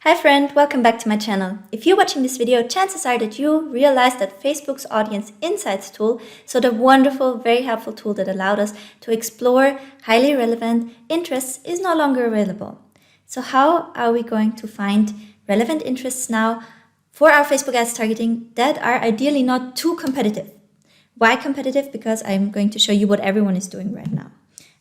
Hi friend, welcome back to my channel. If you're watching this video, chances are that you realized that Facebook's Audience Insights tool, so the wonderful, very helpful tool that allowed us to explore highly relevant interests, is no longer available. So how are we going to find relevant interests now for our Facebook ads targeting that are ideally not too competitive? Why competitive? Because I'm going to show you what everyone is doing right now.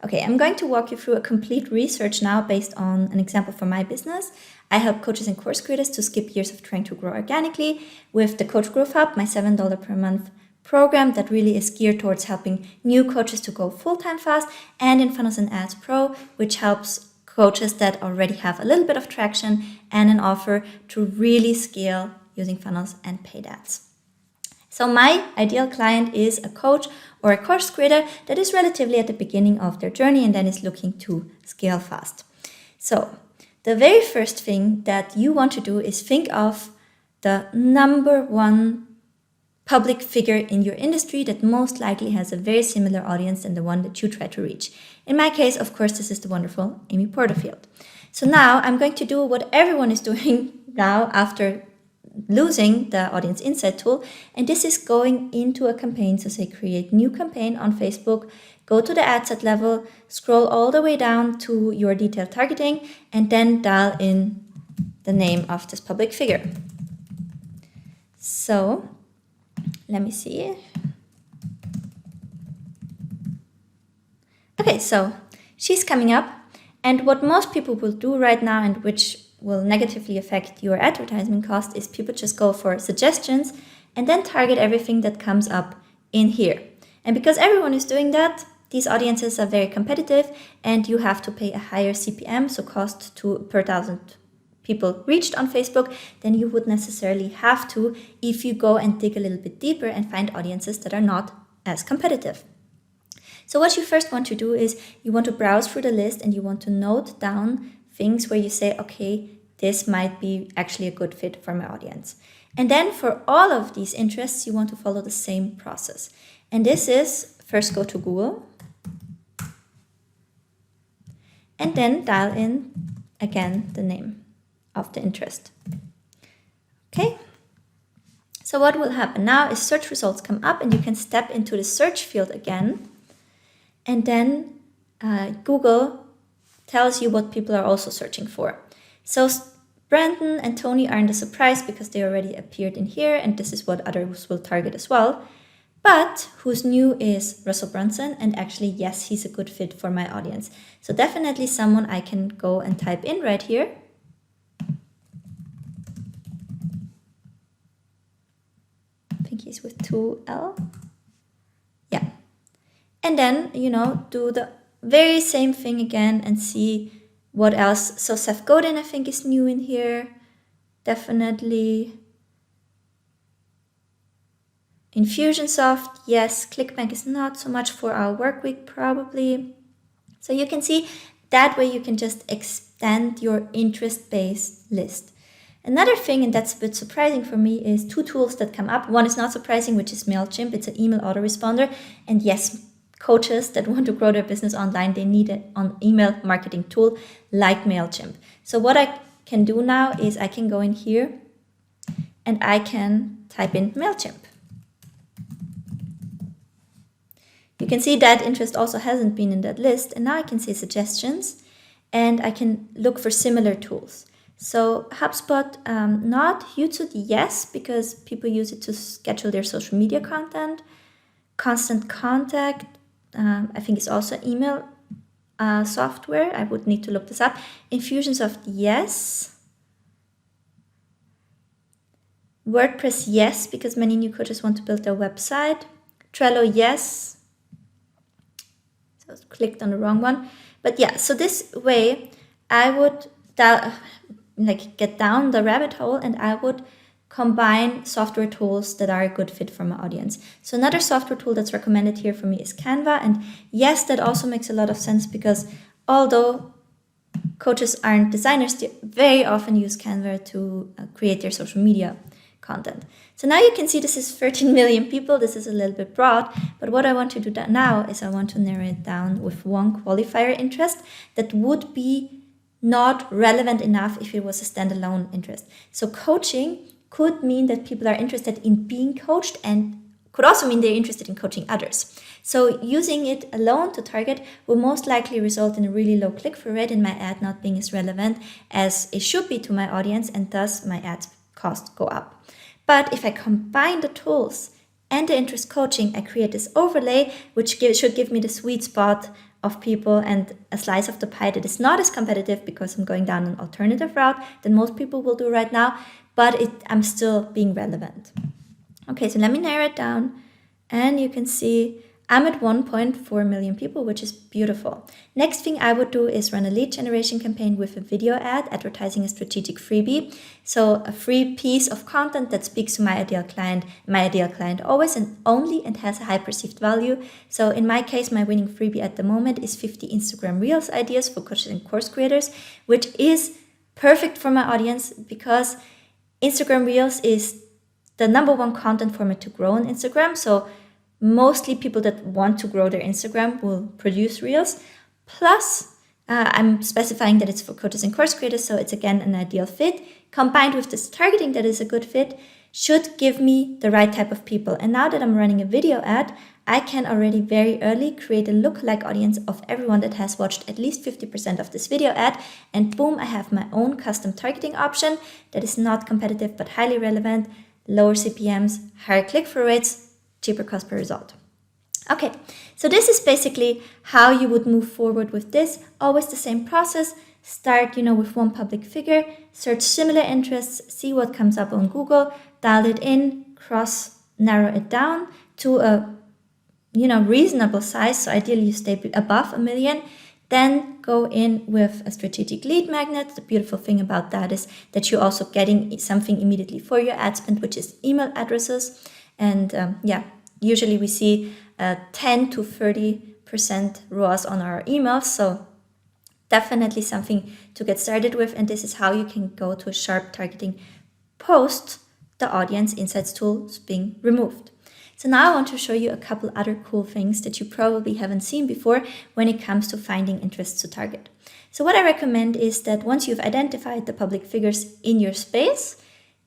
Okay, I'm going to walk you through a complete research now based on an example from my business. I help coaches and course creators to skip years of trying to grow organically with the Coach Growth Hub, my $7 per month program that really is geared towards helping new coaches to go full-time fast, and in Funnels and Ads Pro, which helps coaches that already have a little bit of traction and an offer to really scale using funnels and paid ads. So my ideal client is a coach or a course creator that is relatively at the beginning of their journey and then is looking to scale fast. So the very first thing that you want to do is think of the number one public figure in your industry that most likely has a very similar audience than the one that you try to reach. In my case, of course, this is the wonderful Amy Porterfield. So now I'm going to do what everyone is doing now after losing the Audience Insight tool, and this is going into a campaign. So say create new campaign on Facebook, go to the ad set level, scroll all the way down to your detailed targeting, and then dial in the name of this public figure. So let me see. Okay, so she's coming up, and what most people will do right now, and which will negatively affect your advertisement cost, is people just go for suggestions and then target everything that comes up in here. And because everyone is doing that, these audiences are very competitive and you have to pay a higher CPM, so cost per 1,000 people reached on Facebook, than you would necessarily have to if you go and dig a little bit deeper and find audiences that are not as competitive. So what you first want to do is you want to browse through the list and you want to note down things where you say, okay, this might be actually a good fit for my audience. And then for all of these interests, you want to follow the same process. And this is first go to Google and then dial in again the name of the interest. Okay. So what will happen now is search results come up and you can step into the search field again. And then Google tells you what people are also searching for. So Brandon and Tony aren't a surprise because they already appeared in here and this is what others will target as well. But who's new is Russell Brunson, and actually, yes, he's a good fit for my audience. So definitely someone I can go and type in right here. I think he's with 2L. Yeah. And then, do the very same thing again and see what else. So Seth Godin, I think, is new in here. Definitely. Infusionsoft, yes. ClickBank is not so much for our work week, probably. So you can see that way you can just extend your interest-based list. Another thing, and that's a bit surprising for me, is two tools that come up. One is not surprising, which is MailChimp. It's an email autoresponder. And yes, coaches that want to grow their business online, they need an email marketing tool like MailChimp. So what I can do now is I can go in here and I can type in MailChimp. You can see that interest also hasn't been in that list, and now I can see suggestions and I can look for similar tools. So HubSpot, not. Hootsuite, yes, because people use it to schedule their social media content. Constant Contact, I think it's also email software. I would need to look this up. Infusionsoft, yes. WordPress, yes, because many new coaches want to build their website. Trello, yes. So I clicked on the wrong one. But yeah, so this way I would get down the rabbit hole and I would combine software tools that are a good fit for my audience. So another software tool that's recommended here for me is CANVA. And yes, that also makes a lot of sense because although coaches aren't designers, they very often use CANVA to create their social media content. So now you can see this is 13 million people. This is a little bit broad, but what I want to do now is I want to narrow it down with one qualifier interest that would be not relevant enough if it was a standalone interest. So coaching could mean that people are interested in being coached and could also mean they're interested in coaching others. So using it alone to target will most likely result in a really low click-through rate and my ad not being as relevant as it should be to my audience, and thus my ad cost go up. But if I combine the tools and the interest coaching, I create this overlay, which should give me the sweet spot of people and a slice of the pie that is not as competitive because I'm going down an alternative route than most people will do right now, but I'm still being relevant. Okay, so let me narrow it down, and you can see I'm at 1.4 million people, which is beautiful. Next thing I would do is run a lead generation campaign with a video ad advertising a strategic freebie. So a free piece of content that speaks to my ideal client always and only, and has a high perceived value. So in my case, my winning freebie at the moment is 50 Instagram Reels ideas for coaches and course creators, which is perfect for my audience because Instagram Reels is the #1 content format to grow on Instagram. So mostly people that want to grow their Instagram will produce Reels. Plus, I'm specifying that it's for coaches and course creators, so it's again an ideal fit. Combined with this targeting that is a good fit, should give me the right type of people. And now that I'm running a video ad, I can already very early create a lookalike audience of everyone that has watched at least 50% of this video ad. And boom, I have my own custom targeting option that is not competitive but highly relevant, lower CPMs, higher click-through rates, cheaper cost per result. Okay, so this is basically how you would move forward with this. Always the same process. Start, with one public figure, search similar interests, see what comes up on Google, dial it in, narrow it down to a, reasonable size. So ideally you stay above 1 million. Then go in with a strategic lead magnet. The beautiful thing about that is that you're also getting something immediately for your ad spend, which is email addresses. And usually we see 10 to 30% ROAS on our emails. So definitely something to get started with. And this is how you can go to a sharp targeting post the audience insights tools being removed. So now I want to show you a couple other cool things that you probably haven't seen before when it comes to finding interests to target. So what I recommend is that once you've identified the public figures in your space,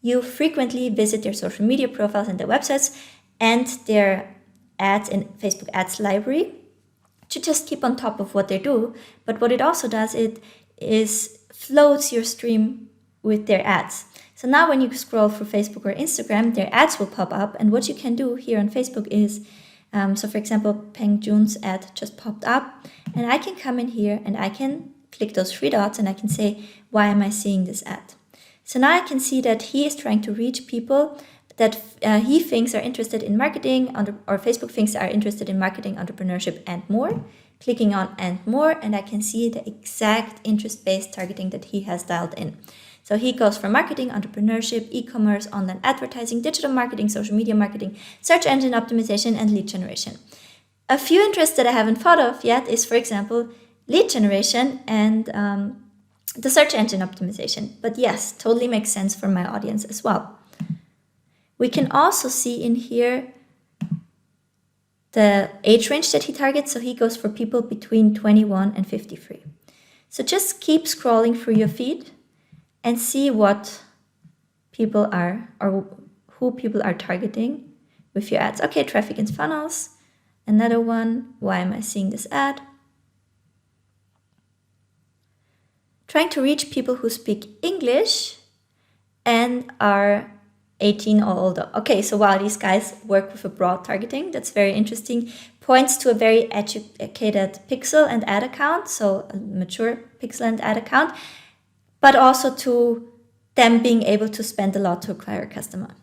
you frequently visit their social media profiles and their websites and their ads in Facebook ads library to just keep on top of what they do. But what it also does, it is floats your stream with their ads. So now when you scroll through Facebook or Instagram, their ads will pop up. And what you can do here on Facebook is, so for example, Peng Jun's ad just popped up. And I can come in here and I can click those 3 dots and I can say, why am I seeing this ad? So now I can see that he is trying to reach people that he thinks are interested in marketing, or Facebook thinks are interested in marketing, entrepreneurship, and more. Clicking on and more, and I can see the exact interest-based targeting that he has dialed in. So he goes for marketing, entrepreneurship, e-commerce, online advertising, digital marketing, social media marketing, search engine optimization, and lead generation. A few interests that I haven't thought of yet is, for example, lead generation and the search engine optimization. But yes, totally makes sense for my audience as well. We can also see in here the age range that he targets. So he goes for people between 21 and 53. So just keep scrolling through your feed and see what people are, or who people are targeting with your ads. Okay, traffic and funnels. Another one. Why am I seeing this ad? Trying to reach people who speak English and are 18 or older. Okay, so wow, these guys work with a broad targeting. That's very interesting. Points to a very educated pixel and ad account, so a mature pixel and ad account, but also to them being able to spend a lot to acquire a customer.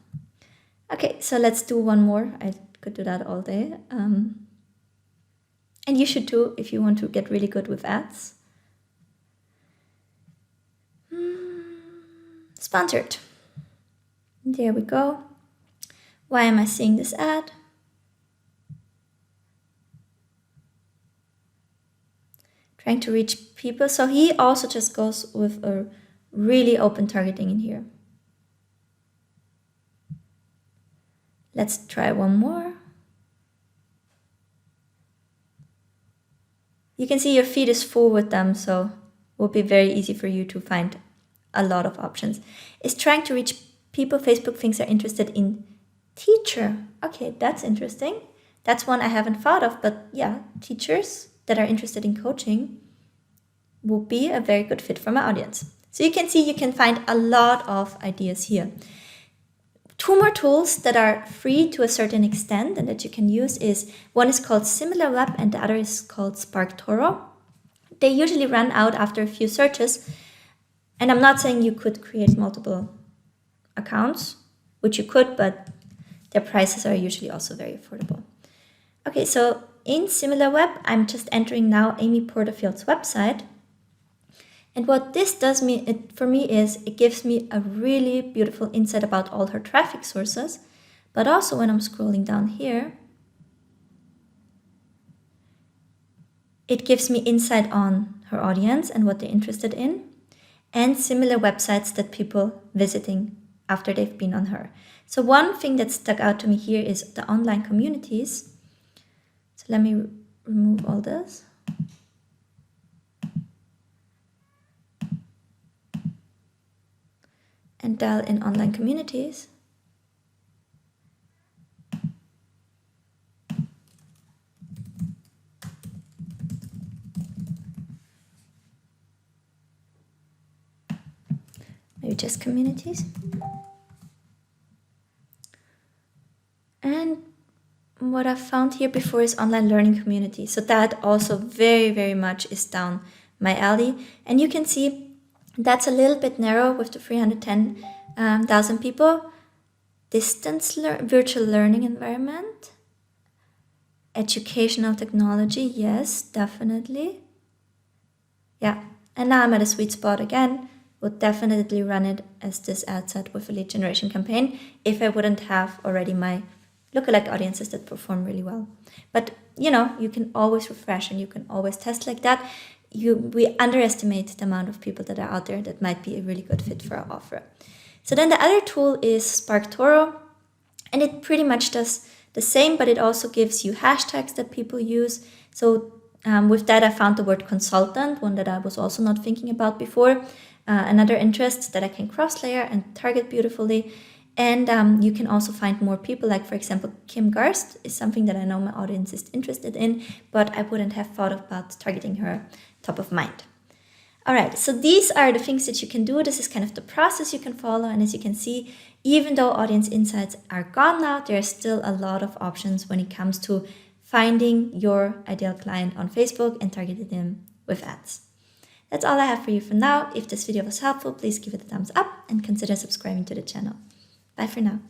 Okay, so let's do one more. I could do that all day. And you should too if you want to get really good with ads. Sponsored. There we go. Why am I seeing this ad? Trying to reach people. So he also just goes with a really open targeting in here. Let's try one more. You can see your feed is full with them, so will be very easy for you to find a lot of options. Is trying to reach people Facebook thinks are interested in teacher. Okay, that's interesting. That's one I haven't thought of, but yeah, teachers that are interested in coaching will be a very good fit for my audience. So you can see you can find a lot of ideas here. 2 more tools that are free to a certain extent and that you can use is, one is called SimilarWeb and the other is called SparkToro. They usually run out after a few searches, and I'm not saying you could create multiple accounts, which you could, but their prices are usually also very affordable. Okay, so in SimilarWeb, I'm just entering now Amy Porterfield's website. And what this does for me is it gives me a really beautiful insight about all her traffic sources. But also when I'm scrolling down here, it gives me insight on her audience and what they're interested in, and similar websites that people visiting after they've been on her. So one thing that stuck out to me here is the online communities. So let me remove all this. And dial in online communities. Maybe just communities. And what I've found here before is online learning community. So that also very, very much is down my alley. And you can see that's a little bit narrow with the 310,000 people. Virtual learning environment. Educational technology, yes, definitely. Yeah, and now I'm at a sweet spot again. Would definitely run it as this ad set with a lead generation campaign if I wouldn't have already my lookalike audiences that perform really well. But you know, you can always refresh and you can always test like that. We underestimate the amount of people that are out there that might be a really good fit for our offer. So then the other tool is SparkToro, and it pretty much does the same, but it also gives you hashtags that people use. So with that, I found the word consultant, one that I was also not thinking about before. Another interest that I can cross-layer and target beautifully. And you can also find more people, like for example, Kim Garst is something that I know my audience is interested in, but I wouldn't have thought about targeting her top of mind. All right, so these are the things that you can do. This is kind of the process you can follow. And as you can see, even though audience insights are gone now, there are still a lot of options when it comes to finding your ideal client on Facebook and targeting them with ads. That's all I have for you for now. If this video was helpful, please give it a thumbs up and consider subscribing to the channel. Bye for now.